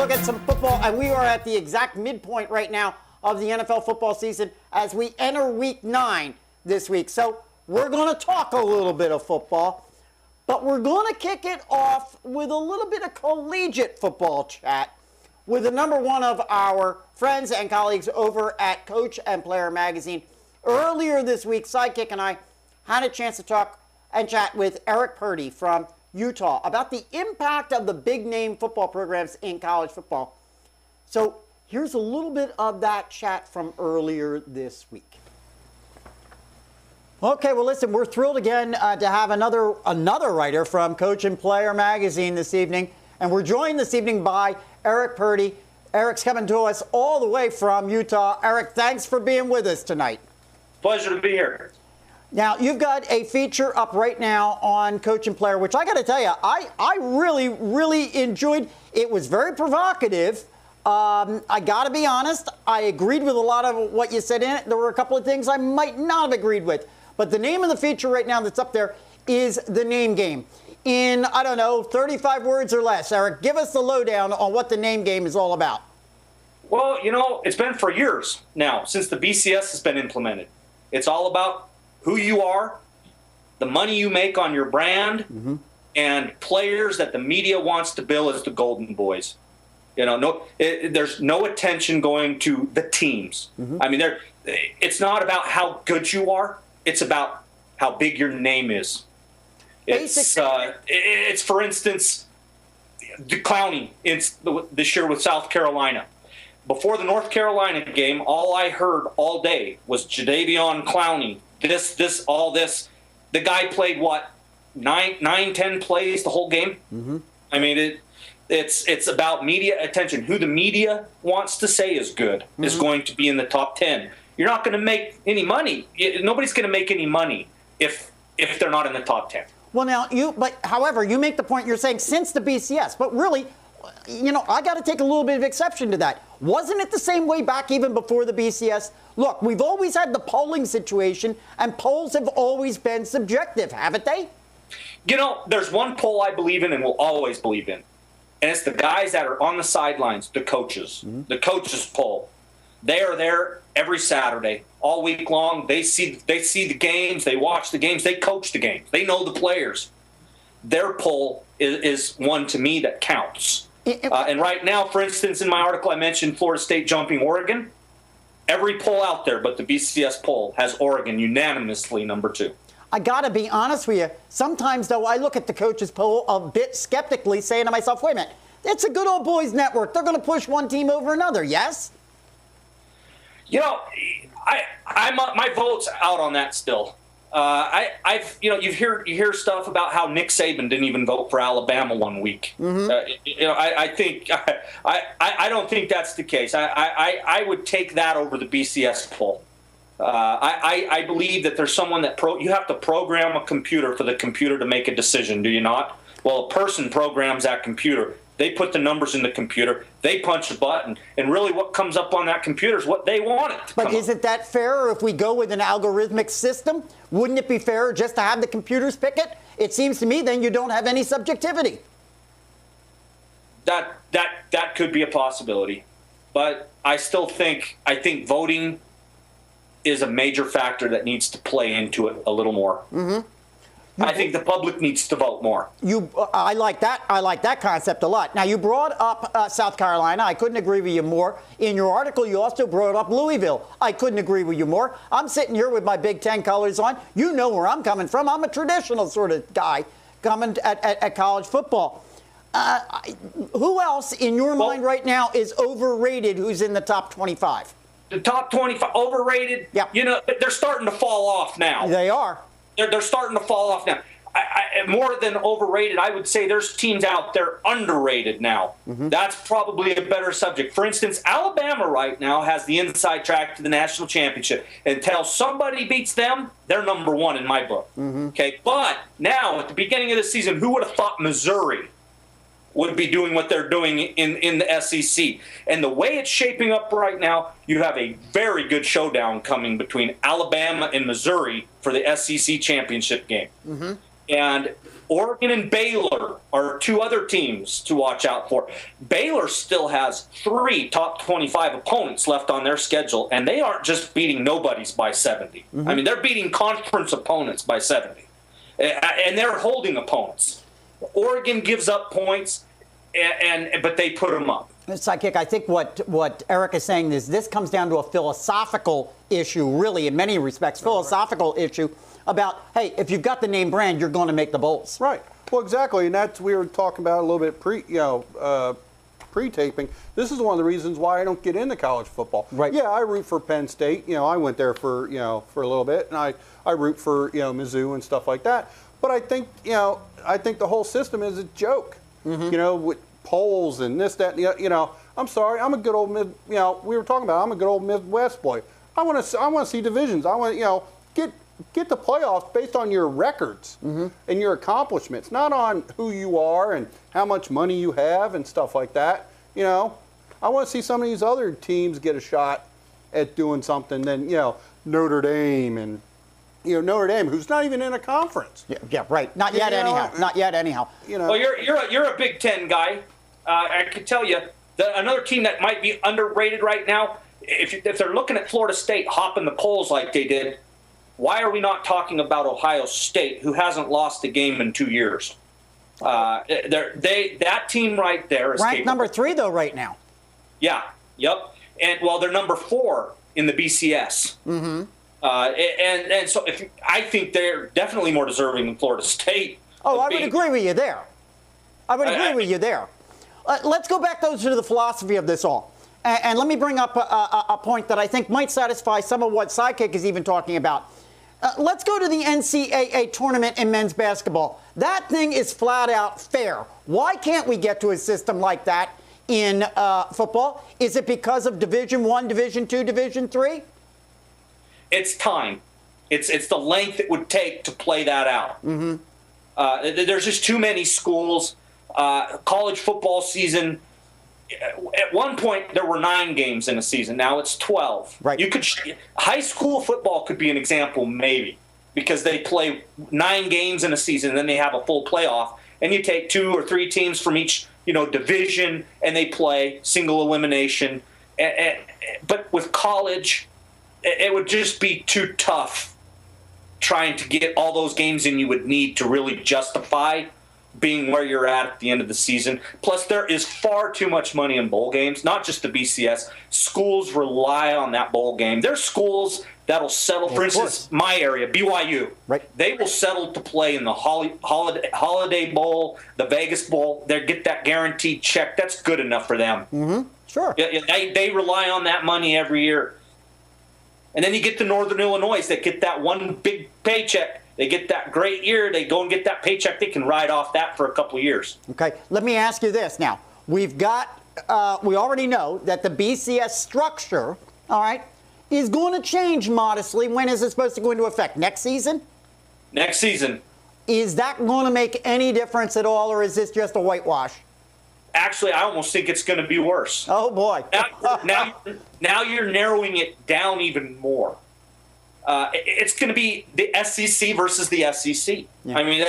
look at some football, and we are at the exact midpoint right now of the NFL football season as we enter week 9 this week. So we're going to talk a little bit of football, but we're going to kick it off with a little bit of collegiate football chat with the number one of our friends and colleagues over at Coach and Player Magazine. Earlier this week, Sidekick and I had a chance to talk and chat with Eric Purdy from Utah about the impact of the big-name football programs in college football. So here's a little bit of that chat from earlier this week. Okay, well, listen, we're thrilled again to have another writer from Coach and Player Magazine this evening. And we're joined this evening by Eric Purdy. Eric's coming to us all the way from Utah. Eric, thanks for being with us tonight. Pleasure to be here. Now, you've got a feature up right now on Coach and Player, which I got to tell you, I really, really enjoyed. It was very provocative. I got to be honest, I agreed with a lot of what you said in it. There were a couple of things I might not have agreed with. But the name of the feature right now that's up there is The Name Game. In, 35 words or less. Eric, give us the lowdown on what the name game is all about. Well, it's been for years now since the BCS has been implemented. It's all about who you are, the money you make on your brand, and players that the media wants to bill as the Golden Boys. There's no attention going to the teams. I mean, it's not about how good you are. It's about how big your name is. It's for instance, Clowney this year with South Carolina. Before the North Carolina game, all I heard all day was Jadeveon Clowney. All this. The guy played, 9-10 plays the whole game? I mean, it's about media attention. Who the media wants to say is good is going to be in the top 10. You're not going to make any money. Nobody's going to make any money if they're not in the top 10. Well, now, however, you make the point, you're saying since the BCS, but really, I got to take a little bit of exception to that. Wasn't it the same way back even before the BCS? Look, we've always had the polling situation, and polls have always been subjective, haven't they? There's one poll I believe in and will always believe in, and it's the guys that are on the sidelines, the coaches, the coaches poll. They are there every Saturday, all week long. They see the games, they watch the games, they coach the games, they know the players. Their poll is one to me that counts. And right now, for instance, in my article I mentioned Florida State jumping Oregon. Every poll out there but the BCS poll has Oregon unanimously number 2. I got to be honest with you. Sometimes, though, I look at the coaches poll a bit skeptically, saying to myself, wait a minute, it's a good old boys network. They're going to push one team over another, yes? My vote's out on that still. You hear stuff about how Nick Saban didn't even vote for Alabama one week. I don't think that's the case. I would take that over the BCS poll. I believe that there's someone that you have to program a computer for the computer to make a decision. Do you not? Well, a person programs that computer. They put the numbers in the computer, they punch a button, and really what comes up on that computer is what they want it to come up. But isn't that fair if we go with an algorithmic system? Wouldn't it be fairer just to have the computers pick it? It seems to me then you don't have any subjectivity. That could be a possibility. But I think voting is a major factor that needs to play into it a little more. I think the public needs to vote more. I like that. I like that concept a lot. Now, you brought up South Carolina. I couldn't agree with you more. In your article, you also brought up Louisville. I couldn't agree with you more. I'm sitting here with my Big Ten colors on. You know where I'm coming from. I'm a traditional sort of guy coming at college football. Who else, in your mind right now, is overrated who's in the top 25? The top 25, overrated? Yeah. They're starting to fall off now. They are. They're starting to fall off now. More than overrated, I would say there's teams out there underrated now. That's probably a better subject. For instance, Alabama right now has the inside track to the national championship. Until somebody beats them, they're number 1 in my book. Okay, but now at the beginning of the season, who would have thought Missouri would be doing what they're doing in the SEC? And the way it's shaping up right now, you have a very good showdown coming between Alabama and Missouri for the SEC championship game. And Oregon and Baylor are two other teams to watch out for. Baylor still has 3 top 25 opponents left on their schedule, and they aren't just beating nobodies by 70. I mean, they're beating conference opponents by 70. And they're holding opponents. Oregon gives up points, but they put them up. Sidekick, I think what Eric is saying is this comes down to a philosophical issue, really, in many respects, philosophical issue about, hey, if you've got the name brand, you're going to make the bowls. Right. Well, exactly, and that's we were talking about a little bit pre-taping. This is one of the reasons why I don't get into college football. Right. Yeah, I root for Penn State. I went there for a little bit, and I root for Mizzou and stuff like that. But I think the whole system is a joke. With polls and this, that, and I'm sorry, I'm a good old we were talking about. I'm a good old Midwest boy. I want to see divisions. I want get the playoffs based on your records and your accomplishments, not on who you are and how much money you have and stuff like that. I want to see some of these other teams get a shot at doing something than Notre Dame and Notre Dame, who's not even in a conference. Yeah, right. Not yet, anyhow. Not yet, anyhow. Well, you're a Big Ten guy. I can tell you another team that might be underrated right now. If they're looking at Florida State hopping the polls like they did, why are we not talking about Ohio State, who hasn't lost a game in 2 years? That team right there is ranked capable. number 3 though right now. Yeah. Yep. And they're number 4 in the BCS. And so I think they're definitely more deserving than Florida State. Oh, I would agree with you there. Let's go back, though, to the philosophy of this all. And let me bring up a point that I think might satisfy some of what Sidekick is even talking about. Let's go to the NCAA tournament in men's basketball. That thing is flat out fair. Why can't we get to a system like that in football? Is it because of Division I, Division II, Division III? It's time. It's the length it would take to play that out. There's just too many schools. College football season, at one point there were 9 games in a season. Now it's 12. Right. High school football could be an example, maybe, because they play 9 games in a season, and then they have a full playoff, and you take 2 or 3 teams from each division, and they play single elimination. But with college, it would just be too tough trying to get all those games in you would need to really justify being where you're at the end of the season. Plus, there is far too much money in bowl games, not just the BCS. Schools rely on that bowl game. There's schools that'll settle, for instance, my area, BYU. Right. They will settle to play in the Holiday Bowl, the Vegas Bowl. They get that guaranteed check. That's good enough for them. Sure. They rely on that money every year. And then you get to Northern Illinois. They get that one big paycheck. They get that great year. They go and get that paycheck. They can ride off that for a couple of years. Okay. Let me ask you this now. We already know that the BCS structure, all right, is going to change modestly. When is it supposed to go into effect? Next season? Next season. Is that going to make any difference at all, or is this just a whitewash? Actually, I almost think it's going to be worse. Oh, boy. Now you're narrowing it down even more. It's going to be the SEC versus the SEC. Yeah. I mean,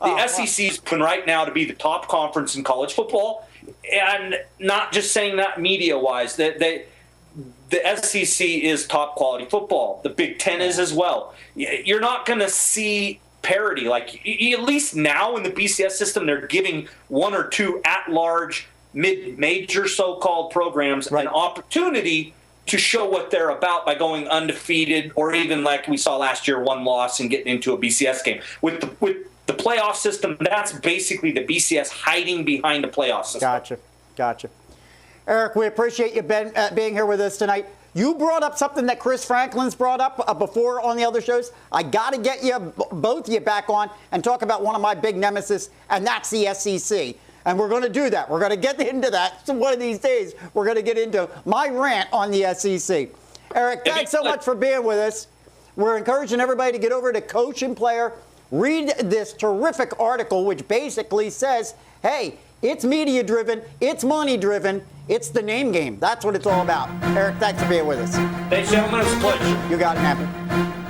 the SEC's been right now to be the top conference in college football, and not just saying that media-wise. The SEC is top quality football. The Big Ten is as well. You're not going to see parity. Like, at least now in the BCS system, they're giving 1 or 2 at-large, mid-major so-called programs an opportunity to show what they're about by going undefeated, or even like we saw last year, 1 loss and getting into a BCS game. With the playoff system, that's basically the BCS hiding behind the playoff system. Gotcha. Eric, we appreciate you being here with us tonight. You brought up something that Chris Franklin's brought up before on the other shows. I got to get you, both of you, back on and talk about one of my big nemesis, and that's the SEC. And we're going to do that. We're going to get into that. So one of these days, we're going to get into my rant on the SEC. Eric, thanks so much for being with us. We're encouraging everybody to get over to Coach and Player. Read this terrific article, which basically says, hey, it's media-driven, it's money-driven, it's the name game. That's what it's all about. Eric, thanks for being with us. Thanks, gentlemen. It's a pleasure. You got it, man.